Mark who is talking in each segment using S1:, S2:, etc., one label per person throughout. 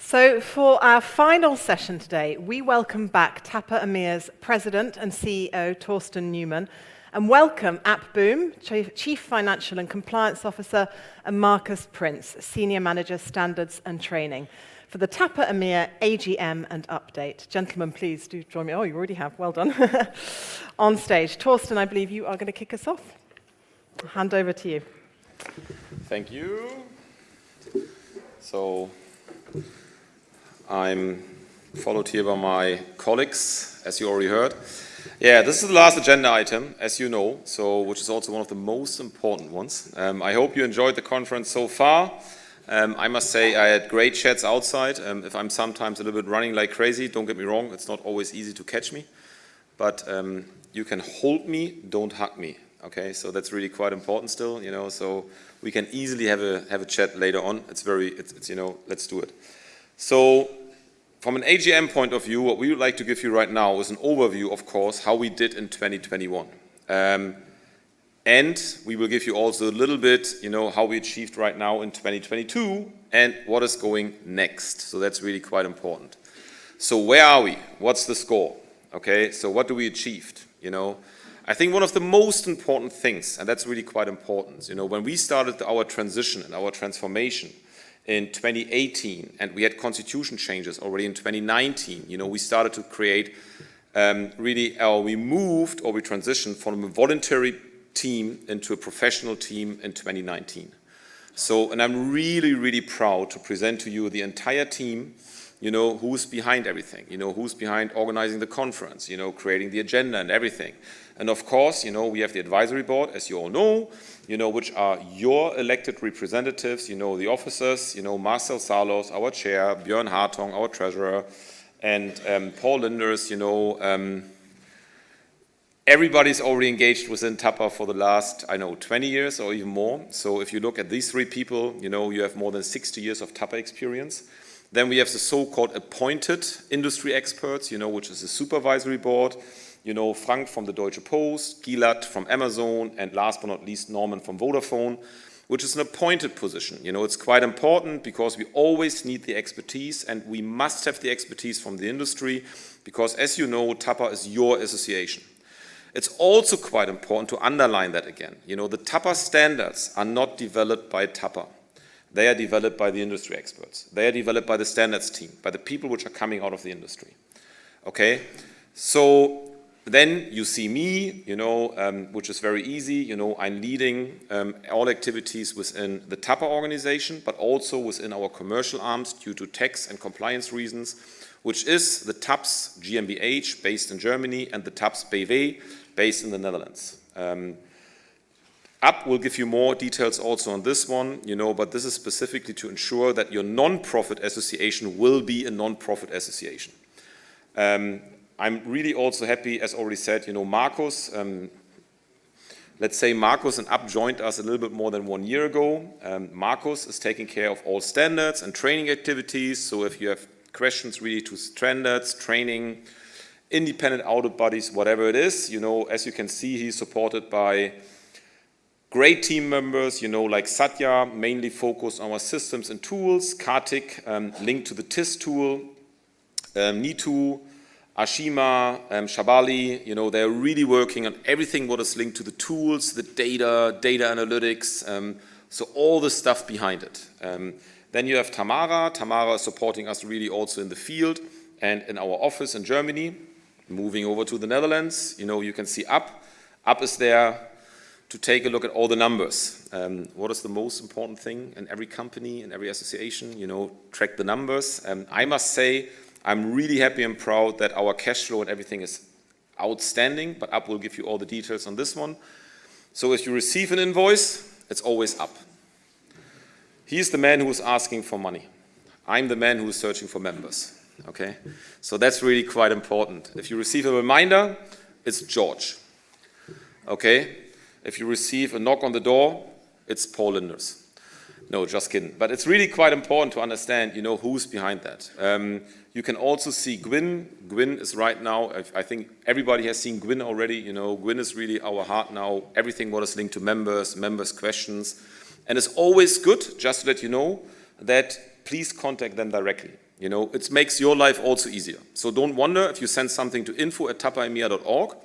S1: So for our final session today, we welcome back Tapa Emea's President and CEO, Torsten Newman, and welcome App Boom, Chief Financial and Compliance Officer, and Marcus Prince, Senior Manager, Standards and Training, for the Tapa Emea AGM and update. Gentlemen, please do join me. Oh, you already have. Well done. On stage. Torsten, I believe you are going to kick us off. I'll hand over to you.
S2: Thank you. So I'm followed here by my colleagues, as you already heard. Yeah, this is the last agenda item, as you know, which is also one of the most important ones. I hope you enjoyed the conference so far. I must say I had great chats outside. If I'm sometimes a little bit running like crazy, don't get me wrong, it's not always easy to catch me. But you can hold me, don't hug me. Okay, so that's really quite important still, so we can easily have a chat later on. It's let's do it. So from an AGM point of view, what we would like to give you right now is an overview, of course, how we did in 2021. And we will give you also a little bit, how we achieved right now in 2022 and what is going next. So that's really quite important. So where are we? What's the score? Okay, so what do we achieved? I think one of the most important things, and that's really quite important, when we started our transition and our transformation in 2018, and we had constitution changes already in 2019, we started to create we moved or we transitioned from a voluntary team into a professional team in 2019. So, and I'm really, really proud to present to you the entire team, who's behind everything, who's behind organizing the conference, creating the agenda and everything. And of course, we have the advisory board, as you all know, which are your elected representatives, the officers, Marcel Salos, our chair, Björn Hartong, our treasurer, and Paul Linders, everybody's already engaged within Tapa for the last, 20 years or even more. So if you look at these three people, you have more than 60 years of Tapa experience. Then we have the so-called appointed industry experts, which is the supervisory board. Frank from the Deutsche Post, Gilad from Amazon, and last but not least, Norman from Vodafone, which is an appointed position. It's quite important because we always need the expertise, and we must have the expertise from the industry because, as you know, Tapa is your association. It's also quite important to underline that again. The Tapa standards are not developed by Tapa. They are developed by the industry experts. They are developed by the standards team, by the people which are coming out of the industry. Okay? So then you see me, which is very easy. I'm leading all activities within the Tapa organization, but also within our commercial arms due to tax and compliance reasons, which is the TAPS GmbH based in Germany and the TAPS BV based in the Netherlands. Up will give you more details also on this one, but this is specifically to ensure that your non-profit association will be a non-profit association. I'm really also happy, as already said, Marcus, let's say Marcus and Up joined us a little bit more than 1 year ago. Marcus is taking care of all standards and training activities. So if you have questions really to standards, training, independent audit bodies, whatever it is, as you can see, he's supported by great team members, like Satya, mainly focused on our systems and tools, Kartik, linked to the TIS tool, Nitu, Ashima, Shabali, they're really working on everything what is linked to the tools, the data analytics, so all the stuff behind it. Then you have Tamara. Tamara is supporting us really also in the field and in our office in Germany. Moving over to the Netherlands, you can see Up. Up is there to take a look at all the numbers. What is the most important thing in every company, in every association? Track the numbers. I must say, I'm really happy and proud that our cash flow and everything is outstanding, but Up will give you all the details on this one. So if you receive an invoice, it's always Up. He's the man who is asking for money. I'm the man who is searching for members. Okay? So that's really quite important. If you receive a reminder, it's George. Okay? If you receive a knock on the door, it's Paul Linders. No, just kidding. But it's really quite important to understand, who's behind that. You can also see Gwyn. Gwyn is right now, I think everybody has seen Gwyn already. Gwyn is really our heart now. Everything what is linked to members questions. And it's always good, just to let you know, that please contact them directly. You know, it makes your life also easier. So don't wonder if you send something to info@tapaemea.org,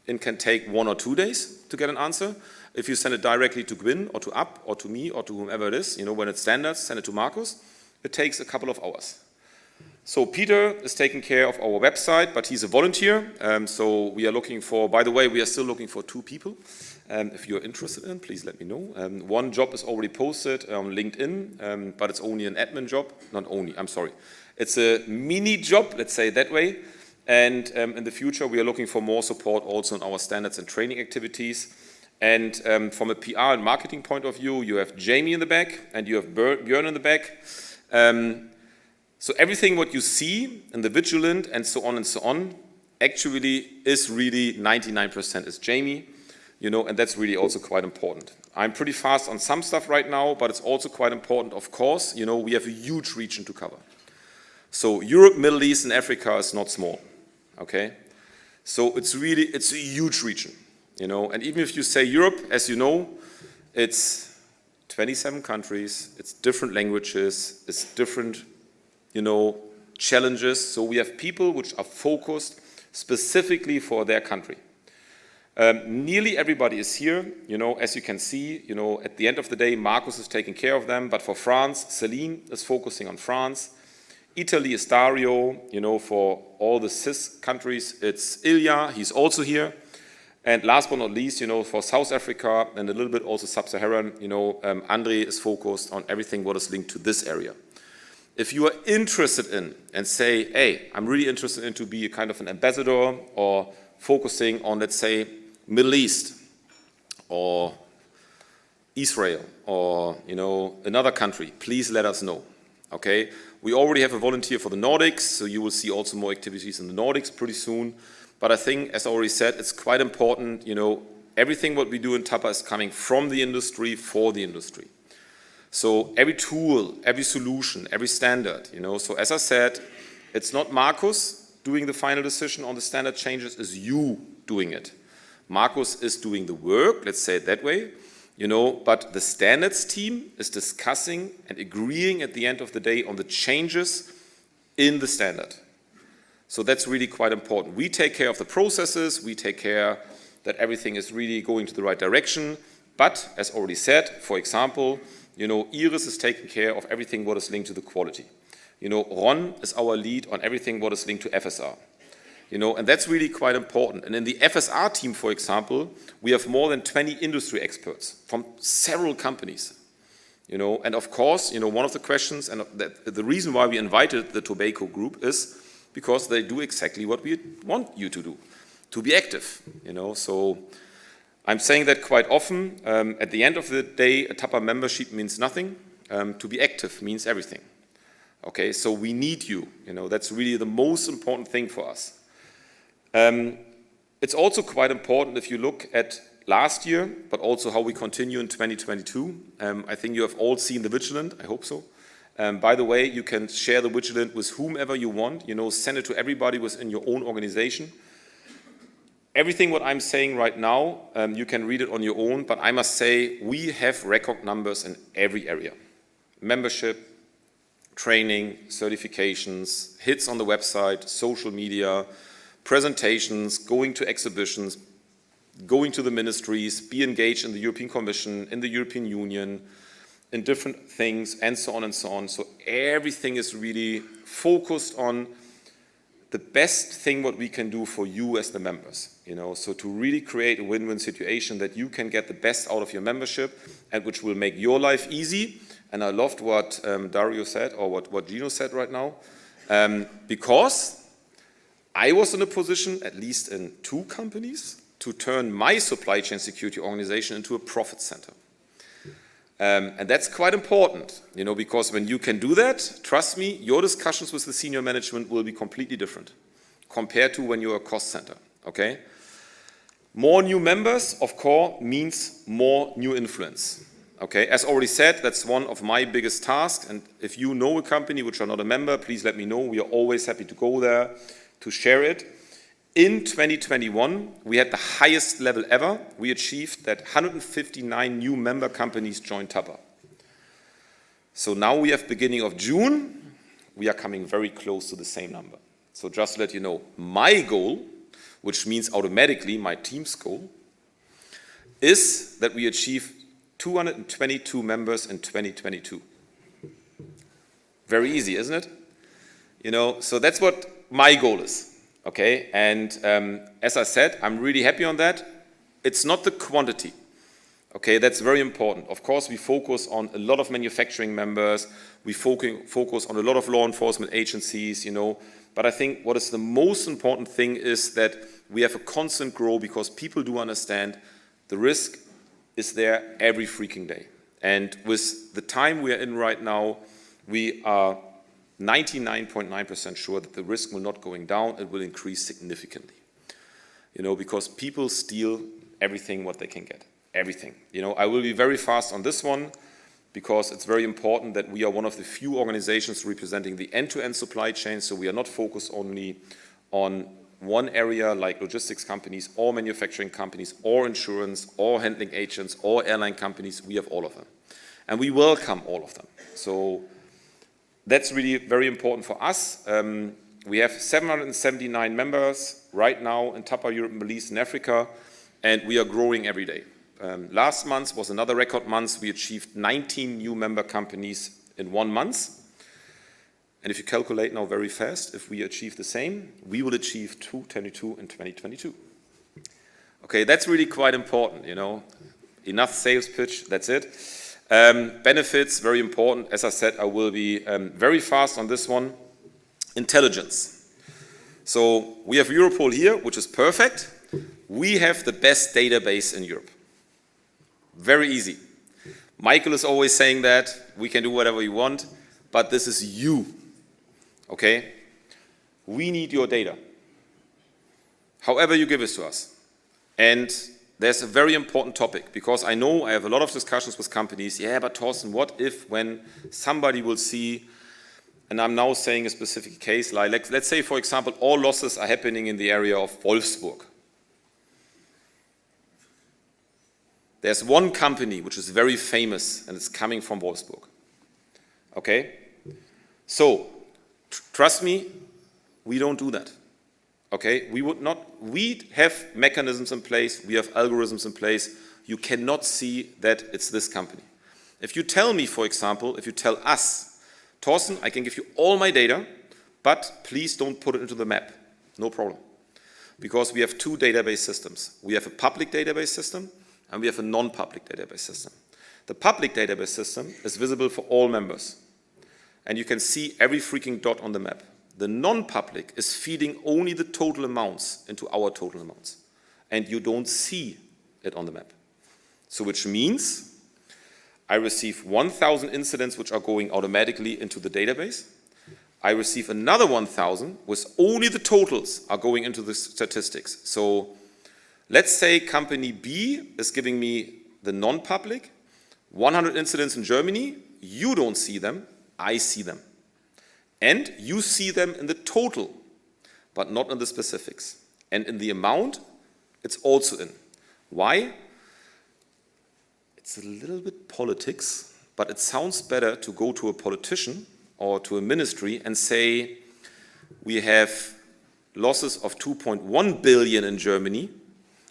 S2: it can take 1 or 2 days to get an answer. If you send it directly to Gwyn or to Up or to me or to whomever it is, you know, when it's standards, send it to Markus, it takes a couple of hours. So Peter is taking care of our website, but he's a volunteer. So we are looking for, by the way, we are still looking for 2 people. If you're interested in, please let me know. One job is already posted on LinkedIn, but it's only an admin job. Not only, I'm sorry. It's a mini job, let's say it that way. And in the future, we are looking for more support also on our standards and training activities. And from a PR and marketing point of view, you have Jamie in the back and you have Björn in the back. So everything what you see in the Vigilant and so on, actually is really 99% is Jamie, you know, and that's really also quite important. I'm pretty fast on some stuff right now, but it's also quite important, of course, you know, we have a huge region to cover. So Europe, Middle East, and Africa is not small, okay? So it's a huge region, you know, and even if you say Europe, as you know, it's 27 countries, it's different languages, it's different, you know, challenges. So we have people which are focused specifically for their country. Nearly everybody is here, you know, as you can see, you know, at the end of the day, Markus is taking care of them, but for France, Celine is focusing on France. Italy is Dario, you know, for all the CIS countries, it's Ilya, he's also here. And last but not least, you know, for South Africa and a little bit also Sub-Saharan, you know, Andre is focused on everything what is linked to this area. If you are interested in and say, hey, I'm really interested in to be a kind of an ambassador or focusing on, let's say, Middle East or Israel or, you know, another country, please let us know, okay? We already have a volunteer for the Nordics, so you will see also more activities in the Nordics pretty soon. But I think, as I already said, it's quite important, you know, everything what we do in Tapa is coming from the industry for the industry. So every tool, every solution, every standard, you know, so as I said, it's not Markus doing the final decision on the standard changes, it's you doing it. Markus is doing the work, let's say it that way, you know, but the standards team is discussing and agreeing at the end of the day on the changes in the standard. So that's really quite important. We take care of the processes, we take care that everything is really going to the right direction, but as already said, for example, you know, Iris is taking care of everything what is linked to the quality. You know, Ron is our lead on everything what is linked to FSR. You know, and that's really quite important. And in the FSR team, for example, we have more than 20 industry experts from several companies. You know, and of course, you know, one of the questions and the reason why we invited the Tobacco group is because they do exactly what we want you to do, to be active, you know. So I'm saying that quite often. At the end of the day, a Tapa membership means nothing. To be active means everything. Okay, so we need you, you know, that's really the most important thing for us. It's also quite important if you look at last year, but also how we continue in 2022. I think you have all seen the Vigilant, I hope so. By the way, you can share the Vigilant with whomever you want, you know, send it to everybody within your own organization. Everything what I'm saying right now, you can read it on your own, but I must say we have record numbers in every area. Membership, training, certifications, hits on the website, social media, presentations, going to exhibitions, going to the ministries, be engaged in the European Commission, in the European Union, in different things, and so on and so on. So everything is really focused on the best thing what we can do for you as the members, you know, so to really create a win-win situation that you can get the best out of your membership and which will make your life easy. And I loved what Dario said, or what Gino said right now, because I was in a position, at least in 2 companies, to turn my supply chain security organization into a profit center. And that's quite important, you know, because when you can do that, trust me, your discussions with the senior management will be completely different compared to when you're a cost center, okay? More new members, of course, means more new influence, okay? As already said, that's one of my biggest tasks, and if you know a company which are not a member, please let me know. We are always happy to go there, to share it. In 2021, we had the highest level ever. We achieved that 159 new member companies joined Tapa. So now we have beginning of June. we are coming very close to the same number. So just to let you know, my goal, which means automatically my team's goal, is that we achieve 222 members in 2022. Very easy, isn't it? You know, so that's what my goal is, okay? And as I said, I'm really happy on that. It's not the quantity, okay? That's very important. Of course, we focus on a lot of manufacturing members. We focus on a lot of law enforcement agencies, you know. But I think what is the most important thing is that we have a constant growth because people do understand the risk is there every freaking day. And with the time we are in right now, we are 99.9% sure that the risk will not going down, it will increase significantly. You know, because people steal everything what they can get, everything. You know, I will be very fast on this one because it's very important that we are one of the few organizations representing the end-to-end supply chain, so we are not focused only on one area like logistics companies or manufacturing companies or insurance or handling agents or airline companies. We have all of them. And we welcome all of them. So that's really very important for us. We have 779 members right now in Tapa Europe, Middle East and Africa, and we are growing every day. Last month was another record month. We achieved 19 new member companies in 1 month. And if you calculate now very fast, if we achieve the same, we will achieve 222 in 2022. Okay, that's really quite important, you know. Enough sales pitch, that's it. Benefits, very important. As I said, I will be very fast on this one. Intelligence. So we have Europol here, which is perfect. We have the best database in Europe. Very easy. Michael is always saying that we can do whatever we want, but this is you. Okay? We need your data. However you give it to us. And there's a very important topic, because I know I have a lot of discussions with companies. Yeah, but Thorsten, what if when somebody will see, and I'm now saying a specific case, like let's say, for example, all losses are happening in the area of Wolfsburg. There's one company which is very famous, and it's coming from Wolfsburg. Okay? So, trust me, we don't do that. Okay? We have mechanisms in place, we have algorithms in place. You cannot see that it's this company. If you tell me, for example, if you tell us, Thorsten, I can give you all my data, but please don't put it into the map. No problem. Because we have two database systems. We have a public database system, and we have a non-public database system. The public database system is visible for all members. And you can see every freaking dot on the map. The non-public is feeding only the total amounts into our total amounts. And you don't see it on the map. So which means I receive 1,000 incidents which are going automatically into the database. I receive another 1,000 with only the totals are going into the statistics. So let's say company B is giving me the non-public, 100 incidents in Germany, you don't see them, I see them. And you see them in the total, but not in the specifics. And in the amount, it's also in. Why? It's a little bit politics, but it sounds better to go to a politician or to a ministry and say, we have losses of 2.1 billion in Germany,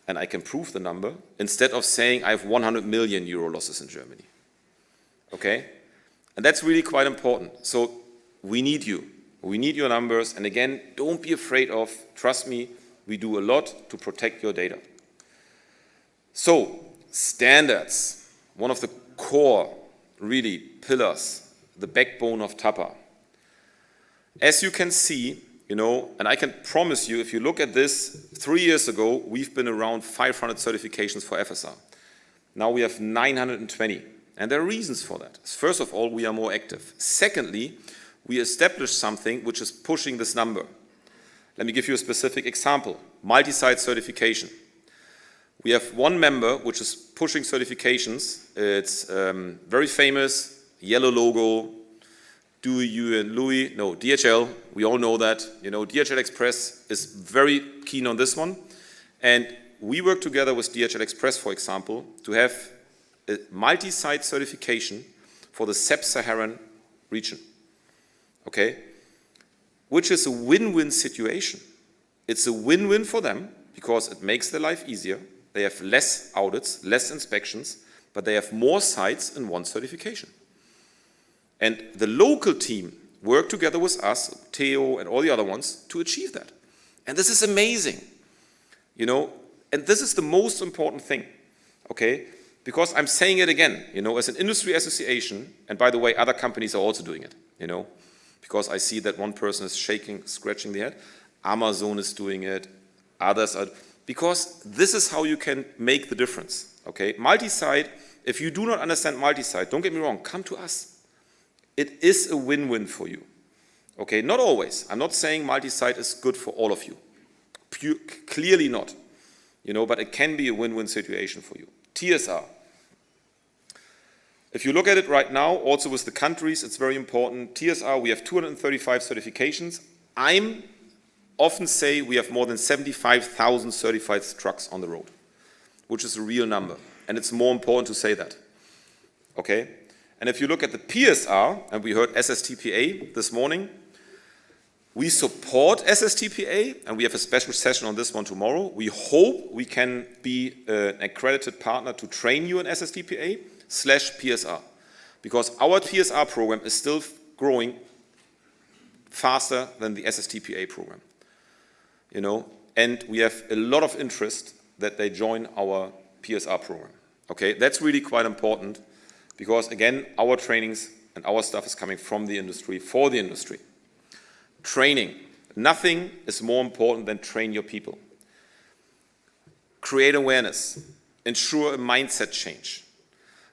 S2: and I can prove the number, instead of saying I have 100 million euro losses in Germany. Okay? And that's really quite important. So we need you. We need your numbers. And again, don't be afraid of, trust me, we do a lot to protect your data. So, standards, one of the core, really, pillars, the backbone of Tapa. As you can see, you know, and I can promise you, if you look at this, 3 years ago, we've been around 500 certifications for FSR. Now we have 920. And there are reasons for that. First of all, we are more active. Secondly, we established something which is pushing this number. Let me give you a specific example. Multi-site certification. We have one member which is pushing certifications. It's very famous, yellow logo, DHL, we all know that. You know, DHL Express is very keen on this one. And we work together with DHL Express, for example, to have a multi-site certification for the sub-Saharan region. Okay? which is a win-win situation. It's a win-win for them because it makes their life easier. They have less audits, less inspections, but they have more sites in one certification. And the local team worked together with us, Theo and all the other ones, to achieve that. And this is amazing, you know, and this is the most important thing, okay? Because I'm saying it again, you know, as an industry association, and by the way, other companies are also doing it, you know, because I see that one person is shaking, scratching their head. Amazon is doing it, others are, because this is how you can make the difference, okay? Multi-site, if you do not understand multi-site, don't get me wrong, come to us. It is a win-win for you, okay? Not always. I'm not saying multi-site is good for all of you. Clearly not, you know, but it can be a win-win situation for you. TSR. If you look at it right now, also with the countries, it's very important. TSR, we have 235 certifications. I'm often say we have more than 75,000 certified trucks on the road, which is a real number. And it's more important to say that, okay? And if you look at the PSR, and we heard SSTPA this morning, we support SSTPA, and we have a special session on this one tomorrow. We hope we can be an accredited partner to train you in SSTPA/PSR, because our PSR program is still growing faster than the SSTPA program, you know, and we have a lot of interest that they join our PSR program, okay? That's really quite important, because again, our trainings and our stuff is coming from the industry, for the industry. Training. Nothing is more important than train your people. Create awareness. Ensure a mindset change.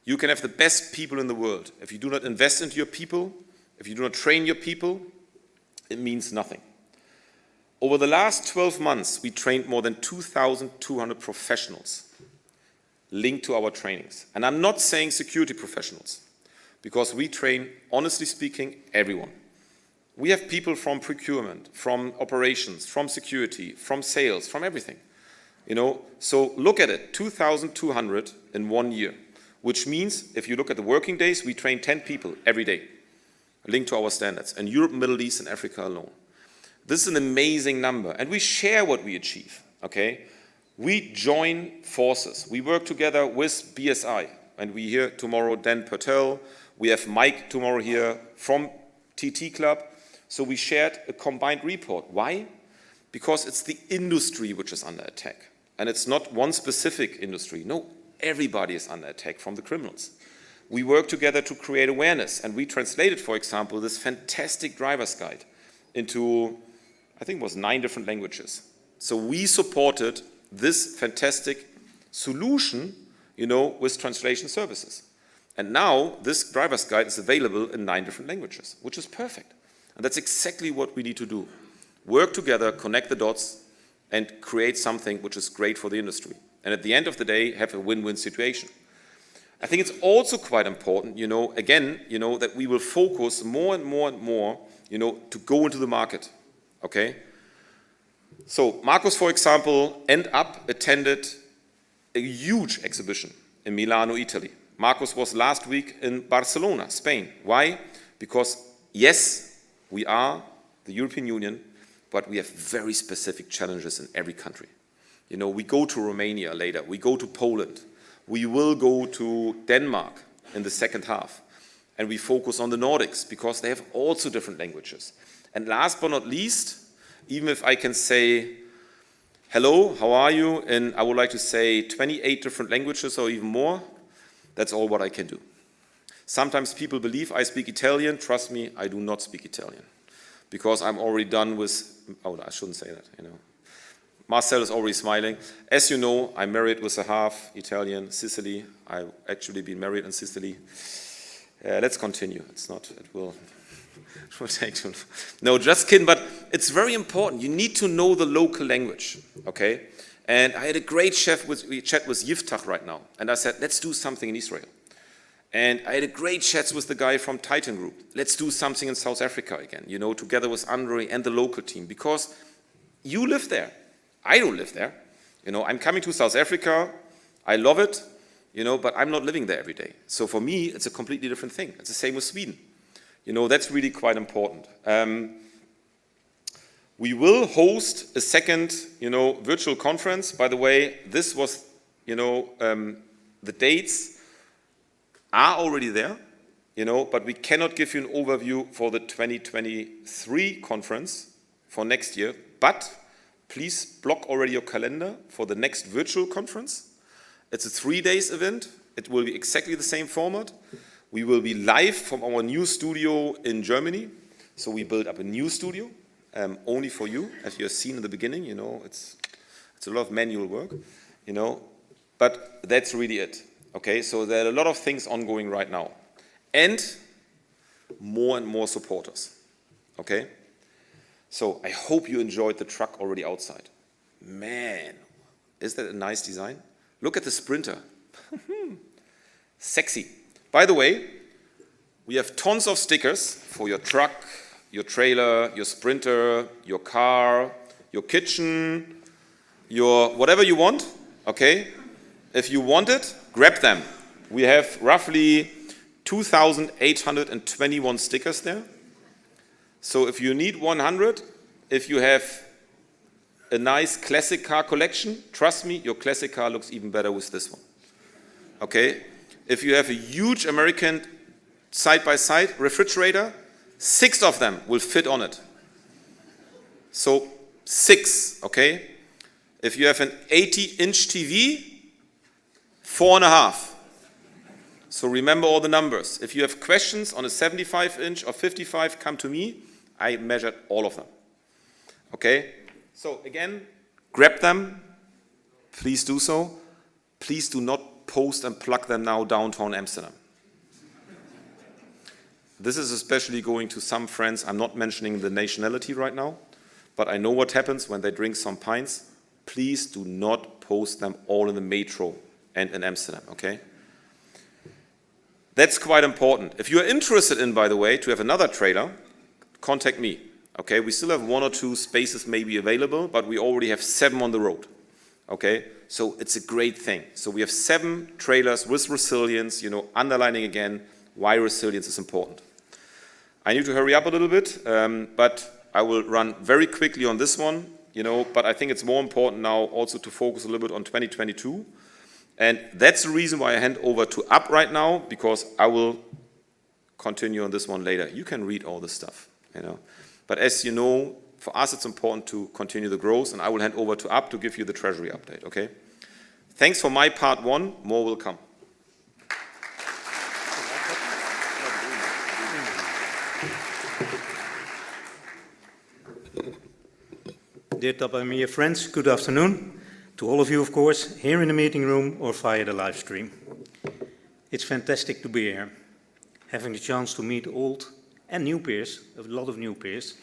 S2: You can have the best people in the world. If you do not invest into your people, if you do not train your people, it means nothing. Over the last 12 months, we trained more than 2,200 professionals linked to our trainings. And I'm not saying security professionals, because we train, honestly speaking, everyone. We have people from procurement, from operations, from security, from sales, from everything. You know, so look at it, 2,200 in 1 year, which means if you look at the working days, we train 10 people every day linked to our standards, in Europe, Middle East, and Africa alone. This is an amazing number, and we share what we achieve, okay? We join forces. We work together with BSI, and we hear tomorrow Dan Patel. We have Mike tomorrow here from TT Club. So we shared a combined report. Why? Because it's the industry which is under attack. And it's not one specific industry. No, everybody is under attack from the criminals. We work together to create awareness. And we translated, for example, this fantastic driver's guide into, I think it was 9 different languages. So we supported this fantastic solution, you know, with translation services. And now this driver's guide is available in 9 different languages, which is perfect. And that's exactly what we need to do. Work together, connect the dots, and create something which is great for the industry. And at the end of the day, have a win-win situation. I think it's also quite important, you know, again, you know, that we will focus more and more and more, you know, to go into the market, okay? So Marcus, for example, attended a huge exhibition in Milano, Italy. Marcus was last week in Barcelona, Spain. Why? Because yes, we are the European Union, but we have very specific challenges in every country. You know, we go to Romania later, we go to Poland, we will go to Denmark in the second half, and we focus on the Nordics because they have also different languages. And last but not least, even if I can say, hello, how are you? And I would like to say 28 different languages or even more, that's all what I can do. Sometimes people believe I speak Italian. Trust me, I do not speak Italian. Because I'm already done with, oh, I shouldn't say that, you know. Marcel is already smiling. As you know, I'm married with a half Italian, Sicily. I've actually been married in Sicily. Let's continue. It's not, it will take too long. No, just kidding, but it's very important. You need to know the local language, okay? And I had a great chat with Yiftach right now. And I said, let's do something in Israel. And I had a great chat with the guy from Titan Group. Let's do something in South Africa again, you know, together with Andre and the local team. Because you live there. I don't live there. You know, I'm coming to South Africa. I love it, you know, but I'm not living there every day. So for me, it's a completely different thing. It's the same with Sweden. You know, that's really quite important. We will host a second, virtual conference. By the way, this was, the dates are already there, but we cannot give you an overview for the 2023 conference for next year. But please block already your calendar for the next virtual conference. It's a 3-day event. It will be exactly the same format. We will be live from our new studio in Germany. So we built up a new studio only for you, as you have seen in the beginning. It's a lot of manual work, but that's really it. Okay, so there are a lot of things ongoing right now, and more supporters. Okay, so I hope you enjoyed the truck already outside. Man, is that a nice design? Look at the Sprinter. Sexy. By the way, we have tons of stickers for your truck, your trailer, your Sprinter, your car, your kitchen, your whatever you want, okay? If you want it, grab them. We have roughly 2,821 stickers there. So if you need 100, if you have a nice classic car collection, trust me, your classic car looks even better with this one. Okay? If you have a huge American side-by-side refrigerator, 6 of them will fit on it. So 6, okay? If you have an 80-inch TV, 4.5. So remember all the numbers. If you have questions on a 75-inch or 55, come to me. I measured all of them. Okay? So again, grab them. Please do so. Please do not post and plug them now downtown Amsterdam. This is especially going to some friends. I'm not mentioning the nationality right now, but I know what happens when they drink some pints. Please do not post them all in the metro and in Amsterdam, okay? That's quite important. If you're interested in, by the way, to have another trailer, contact me, okay? We still have 1 or 2 spaces maybe available, but we already have 7 on the road, okay? So it's a great thing. So we have 7 trailers with resilience, underlining again why resilience is important. I need to hurry up a little bit, but I will run very quickly on this one, but I think it's more important now also to focus a little bit on 2022. And that's the reason why I hand over to Up right now, because I will continue on this one later. You can read all this stuff, But as you know, for us it's important to continue the growth, and I will hand over to Up to give you the treasury update, okay? Thanks for my part 1, more will come.
S3: Dear Tapa Emea friends, good afternoon. To all of you, of course, here in the meeting room or via the live stream. It's fantastic to be here, having the chance to meet old and new peers, a lot of new peers.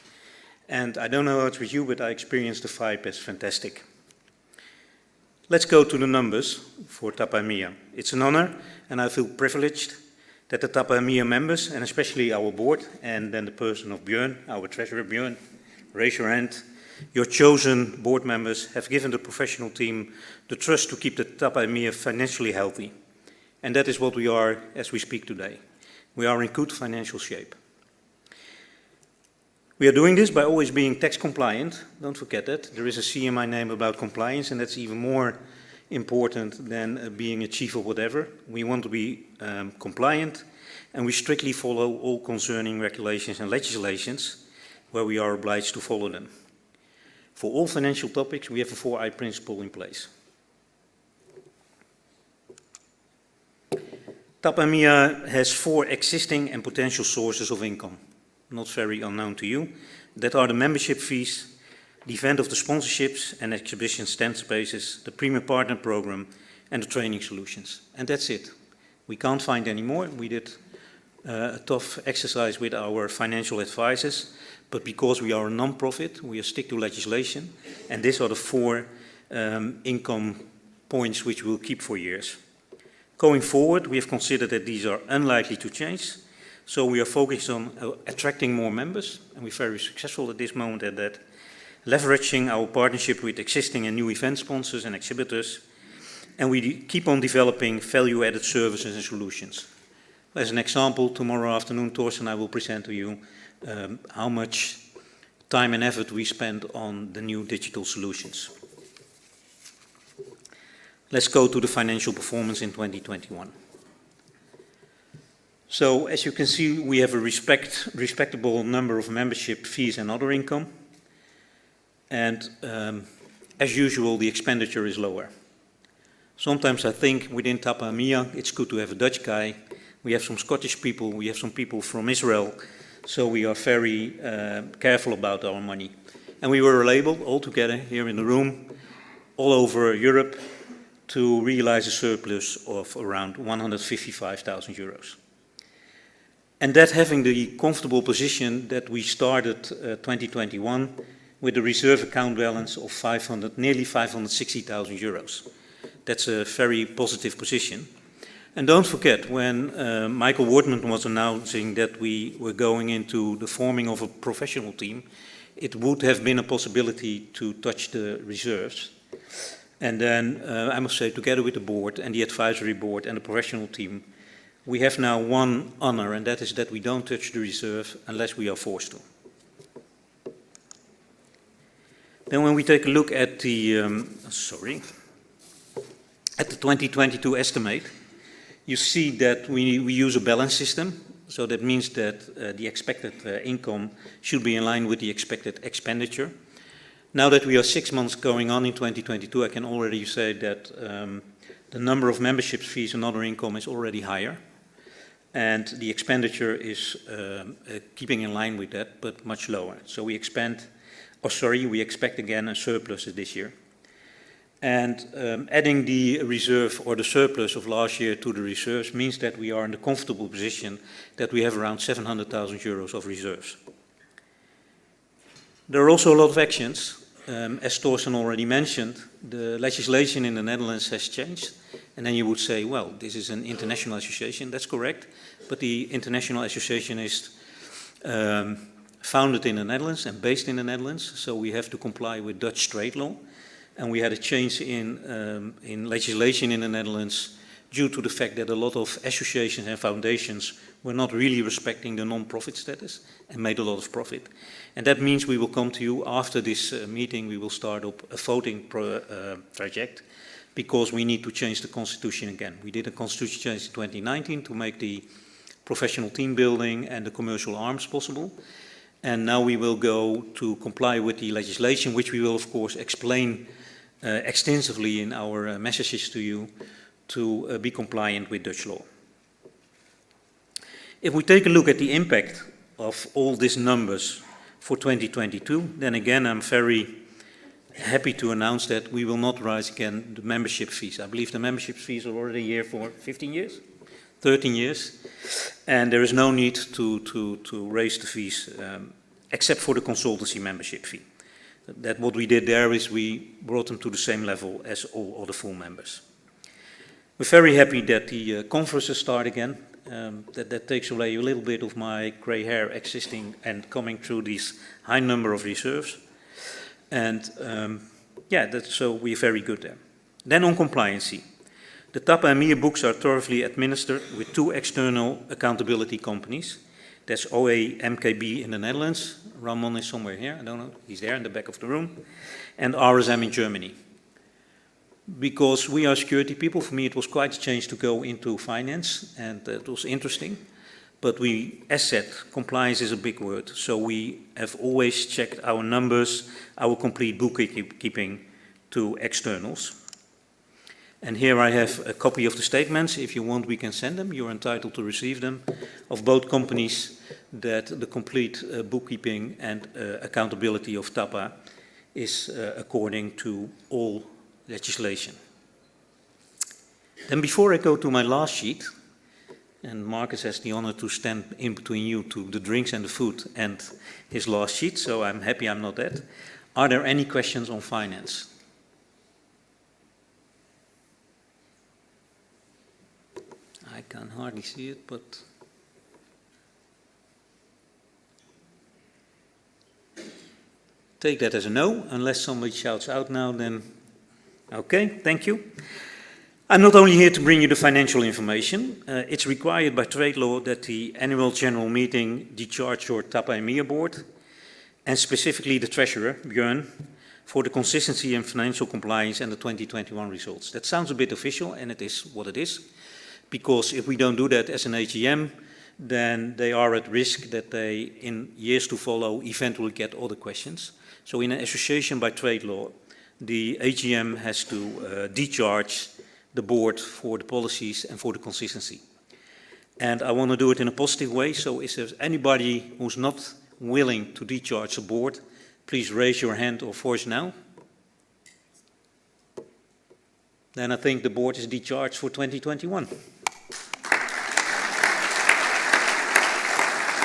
S3: And I don't know how it's with you, but I experienced the vibe as fantastic. Let's go to the numbers for Tapa Emea. It's an honor, and I feel privileged that the Tapa Emea members, and especially our board, and then the person of Björn, our treasurer Björn, raise your hand. Your chosen board members have given the professional team the trust to keep the Tapa Emea financially healthy. And that is what we are as we speak today. We are in good financial shape. We are doing this by always being tax compliant. Don't forget that. There is a C in my name about compliance, and that's even more important than being a chief or whatever. We want to be compliant, and we strictly follow all concerning regulations and legislations where we are obliged to follow them. For all financial topics, we have a 4I principle in place. Tapa Emea has 4 existing and potential sources of income, not very unknown to you, that are the membership fees, the event of the sponsorships and exhibition stand spaces, the premium partner program, and the training solutions. And that's it. We can't find any more. We did a tough exercise with our financial advisors, but because we are a non-profit, we stick to legislation, and these are the 4 income points which we'll keep for years. Going forward, we have considered that these are unlikely to change, so we are focused on attracting more members, and we're very successful at this moment at that, leveraging our partnership with existing and new event sponsors and exhibitors, and we keep on developing value-added services and solutions. As an example, tomorrow afternoon, Torsten and I will present to you how much time and effort we spend on the new digital solutions. Let's go to the financial performance in 2021. So, as you can see, we have a respectable number of membership fees and other income. And as usual, the expenditure is lower. Sometimes I think within Tapa Emea, it's good to have a Dutch guy. We have some Scottish people, we have some people from Israel. So we are very careful about our money. And we were able, all together here in the room, all over Europe, to realize a surplus of around 155,000 euros. And that having the comfortable position that we started 2021 with a reserve account balance of nearly 560,000 euros. That's a very positive position. And don't forget, when Michael Wortman was announcing that we were going into the forming of a professional team, it would have been a possibility to touch the reserves. And then, I must say, together with the board and the advisory board and the professional team, we have now one honor, and that is that we don't touch the reserve unless we are forced to. Then when we take a look at the, at the 2022 estimate, you see that we use a balance system. So that means that the expected income should be in line with the expected expenditure. Now that we are 6 months going on in 2022, I can already say that the number of membership fees and other income is already higher. And the expenditure is keeping in line with that, but much lower. So we expect again a surplus this year. And adding the reserve or the surplus of last year to the reserves means that we are in the comfortable position that we have around 700,000 euros of reserves. There are also a lot of actions. As Torsten already mentioned, the legislation in the Netherlands has changed. And then you would say, well, this is an international association. That's correct. But the international association is founded in the Netherlands and based in the Netherlands. So we have to comply with Dutch trade law. And we had a change in legislation in the Netherlands due to the fact that a lot of associations and foundations were not really respecting the non-profit status and made a lot of profit. And that means we will come to you after this meeting, we will start up a voting project because we need to change the constitution again. We did a constitution change in 2019 to make the professional team building and the commercial arms possible. And now we will go to comply with the legislation, which we will of course explain extensively in our messages to you to be compliant with Dutch law. If we take a look at the impact of all these numbers for 2022, then again I'm very happy to announce that we will not rise again the membership fees. I believe the membership fees are already here for 15 years, 13 years, and there is no need to raise the fees except for the consultancy membership fee. That what we did there is we brought them to the same level as all other full members. We're very happy that the conferences start again. That takes away a little bit of my grey hair existing and coming through this high number of reserves. And so we're very good there. Then on compliancy. The Tapa Emea books are thoroughly administered with 2 external accountability companies. That's OA MKB in the Netherlands. Ramon is somewhere here, I don't know, he's there in the back of the room. And RSM in Germany. Because we are security people, for me it was quite a change to go into finance, and it was interesting. But as said, compliance is a big word. So we have always checked our numbers, our complete bookkeeping to externals. And here I have a copy of the statements. If you want, we can send them. You're entitled to receive them, of both companies, that the complete bookkeeping and accountability of Tapa is according to all legislation. Then before I go to my last sheet, and Marcus has the honor to stand in between you to the drinks and the food and his last sheet, so I'm happy I'm not that. Are there any questions on finance? I can hardly see it, but take that as a no, unless somebody shouts out now, then okay, thank you. I'm not only here to bring you the financial information. It's required by trade law that the annual general meeting discharge your Tapa Emea board. and specifically the Treasurer, Björn, for the consistency and financial compliance and the 2021 results. That sounds a bit official, and it is what it is, because if we don't do that as an AGM, then they are at risk that they, in years to follow, eventually get other questions. So in an association by trade law, the AGM has to decharge the board for the policies and for the consistency. And I want to do it in a positive way, so if there's anybody who's not willing to decharge the board, please raise your hand or voice now. Then I think the board is decharged for 2021.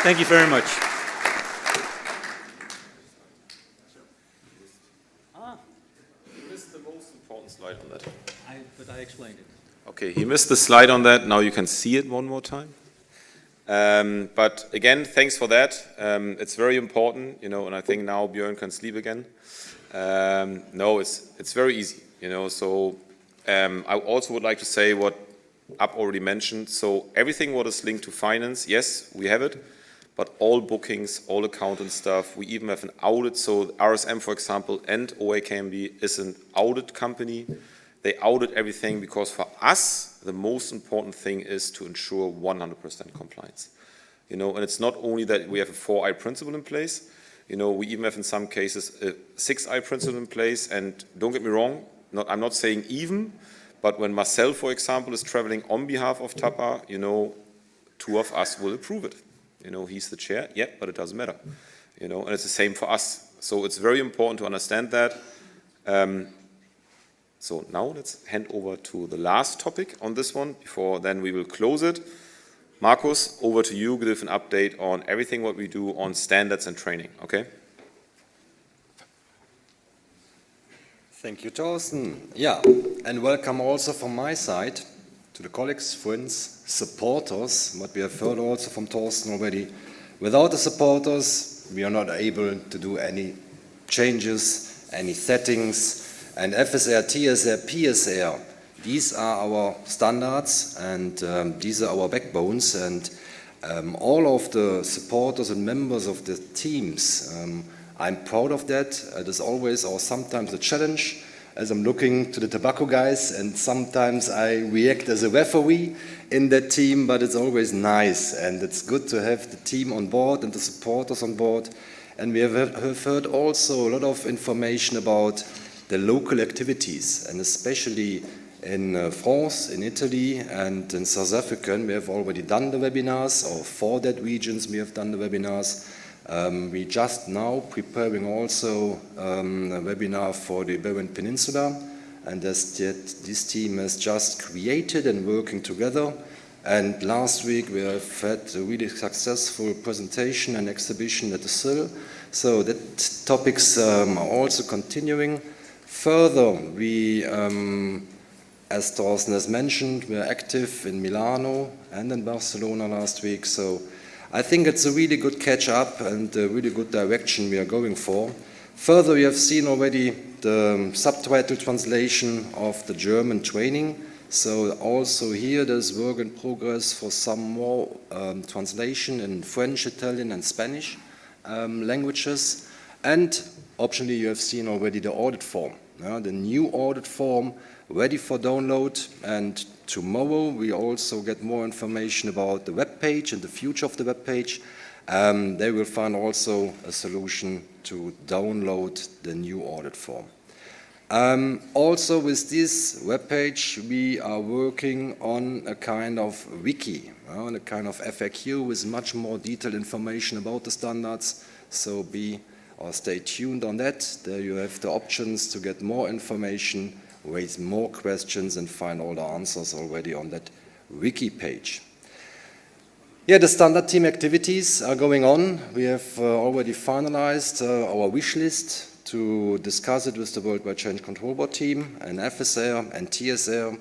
S3: Thank you very much.
S2: You missed the most important slide on that.
S3: But I explained it.
S2: Okay, he missed the slide on that. Now you can see it one more time. But again, thanks for that. It's very important, you know, and I think now Björn can sleep again. No, it's very easy, you know. So I also would like to say what Ab already mentioned. So everything what is linked to finance, yes, we have it. But all bookings, all accountant stuff, we even have an audit. So RSM, for example, and OAKMB is an audit company. They audit everything because for us, the most important thing is to ensure 100% compliance. You know, and it's not only that we have a 4I principle in place. You know, we even have in some cases a 6I principle in place. And don't get me wrong, I'm not saying even, but when Marcel, for example, is traveling on behalf of Tapa, you know, 2 of us will approve it. You know, he's the chair, yeah, but it doesn't matter. You know, and it's the same for us. So it's very important to understand that. So now let's hand over to the last topic on this one. Before then we will close it. Markus, over to you. Give an update on everything what we do on standards and training, okay?
S4: Thank you, Thorsten. Yeah, and welcome also from my side to the colleagues, friends, supporters, what we have heard also from Thorsten already. Without the supporters, we are not able to do any changes, any settings, and FSR, TSR, PSR, these are our standards and these are our backbones, and all of the supporters and members of the teams, I'm proud of that. It is always or sometimes a challenge as I'm looking to the tobacco guys, and sometimes I react as a referee in that team, but it's always nice and it's good to have the team on board and the supporters on board. And we have heard also a lot of information about the local activities, and especially in France, in Italy, and in South Africa, we have already done the webinars, or for that regions we have done the webinars. We just now preparing also a webinar for the Iberian Peninsula, and this team has just created and working together. And last week we have had a really successful presentation and exhibition at the SIL, so that topics are also continuing. Further, we, as Thorsten has mentioned, we are active in Milano and in Barcelona last week, so I think it's a really good catch-up and a really good direction we are going for. Further, we have seen already the subtitle translation of the German training, so also here there's work in progress for some more translation in French, Italian and Spanish languages. And optionally, you have seen already the audit form, the new audit form ready for download. And tomorrow we also get more information about the web page and the future of the web page. They will find also a solution to download the new audit form. Also with this web page, we are working on a kind of wiki, on a kind of FAQ with much more detailed information about the standards. So stay tuned on that. There you have the options to get more information, raise more questions, and find all the answers already on that wiki page. Yeah, the standard team activities are going on. We have already finalized our wish list to discuss it with the Worldwide Change Control Board team, and FSR and TSR.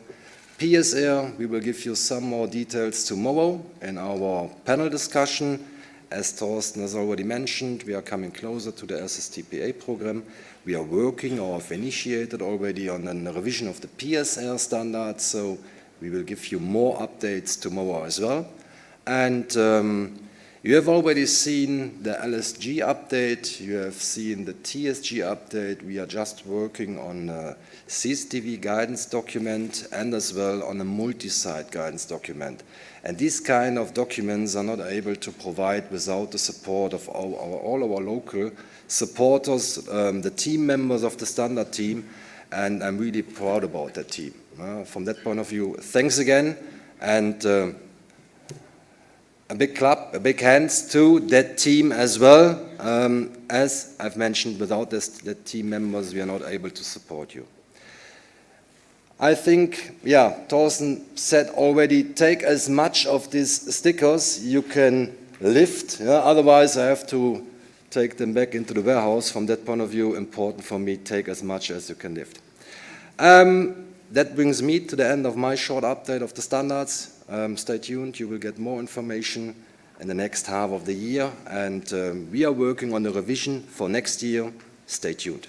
S4: PSR, we will give you some more details tomorrow in our panel discussion. As Thorsten has already mentioned, we are coming closer to the SSTPA program. We are working or have initiated already on a revision of the PSR standards, so we will give you more updates tomorrow as well. And You have already seen the LSG update, you have seen the TSG update. We are just working on a CCTV guidance document and as well on a multi-site guidance document. And these kind of documents are not able to provide without the support of all our local supporters, the team members of the Standard team, and I'm really proud about that team. From that point of view, thanks again, and a big clap, a big hands to that team as well. As I've mentioned, without the team members, we are not able to support you. I think, yeah, Thorsten said already, take as much of these stickers you can lift. Yeah? Otherwise, I have to take them back into the warehouse. From that point of view, important for me, take as much as you can lift. That brings me to the end of my short update of the standards. Stay tuned, you will get more information in the next half of the year, and we are working on the revision for next year. Stay tuned.